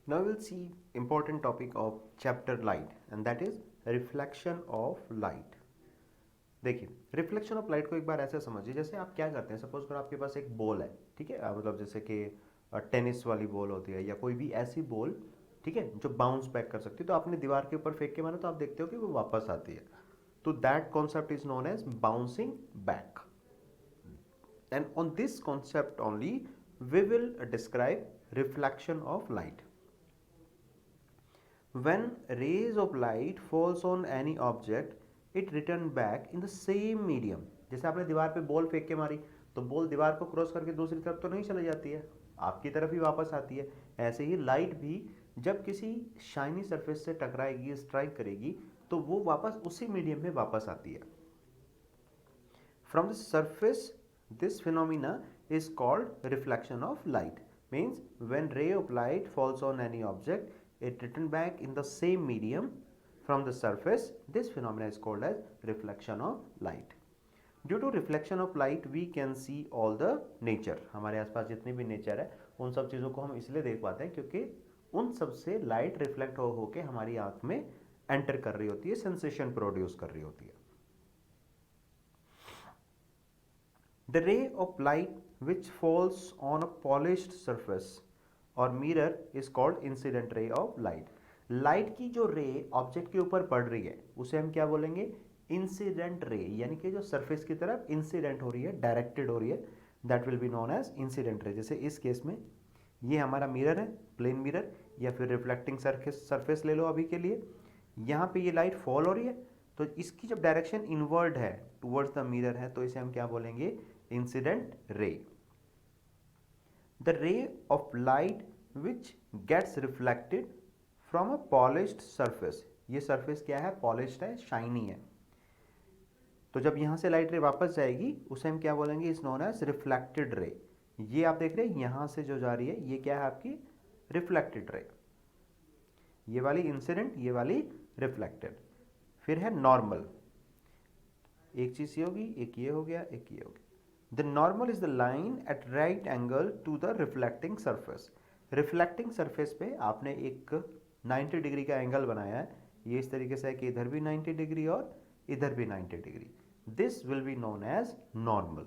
Now we will see important topic of chapter light and that is reflection of light. देखिए reflection of light को एक बार ऐसे समझिए, जैसे आप क्या करते हैं, सपोज करो आपके पास एक बॉल है, ठीक है, मतलब जैसे कि टेनिस वाली बॉल होती है या कोई भी ऐसी बॉल, ठीक है, जो बाउंस बैक कर सकती है, तो आपने दीवार के ऊपर फेंक के मारा तो आप देखते हो कि वो वापस आती है, तो that concept is known as bouncing back. And on this concept only we will describe reflection of light. When rays of light falls on any object it return back in the same medium. जैसे आपने दीवार पे ball फेंक के मारी तो ball दीवार को क्रॉस करके दूसरी तरफ तो नहीं चली जाती है, आपकी तरफ ही वापस आती है. ऐसे ही लाइट भी जब किसी शाइनी सरफेस से टकराएगी, स्ट्राइक करेगी, तो वो वापस उसी मीडियम में वापस आती है. From the surface, this phenomena is called reflection of light. Means when ray of light falls on any object, it return back in the same medium from the surface. This phenomena is called as reflection of light. Due to reflection of light, we can see all the nature. हमारे आसपास जितनी भी nature है उन सब चीज़ों को हम इसलिए देख पाते हैं क्योंकि उन सब से लाइट रिफ्लेक्ट हो के हमारी आँख में एंटर कर रही होती है, सेंसेशन प्रोड्यूस कर रही होती है. The ray of light which falls on a polished surface or mirror is called incident ray of light. Light की जो रे ऑब्जेक्ट के ऊपर पड़ रही है उसे हम क्या बोलेंगे, इंसिडेंट रे, यानी कि जो सरफेस की तरफ इंसिडेंट हो रही है, डायरेक्टेड हो रही है, that will be known as incident ray. जैसे इस केस में ये हमारा मिरर है, प्लेन मिरर या फिर रिफ्लेक्टिंग सरफेस ले लो अभी के लिए. यहाँ पे ये लाइट फॉल हो रही है तो इसकी जब डायरेक्शन इनवर्ड है, टुवर्ड्स द मिरर है, तो इसे हम क्या बोलेंगे, incident ray. The ray of light which gets reflected from a polished surface. ये सरफेस क्या है, पॉलिश्ड है, शाइनी है, तो जब यहां से लाइट रे वापस जाएगी उसे हम क्या बोलेंगे, is known as reflected ray. ये आप देख रहे हैं यहां से जो जा रही है ये क्या है, आपकी रिफ्लेक्टेड रे. ये वाली इंसिडेंट, ये वाली रिफ्लेक्टेड. फिर है नॉर्मल. एक चीज ये होगी, एक ये हो गया, एक ये हो गया. The normal is the line at right angle to the reflecting surface. Reflecting surface पे आपने एक 90 डिग्री का एंगल बनाया है, ये इस तरीके से है कि इधर भी 90 डिग्री और इधर भी 90 degree. This will be known as normal.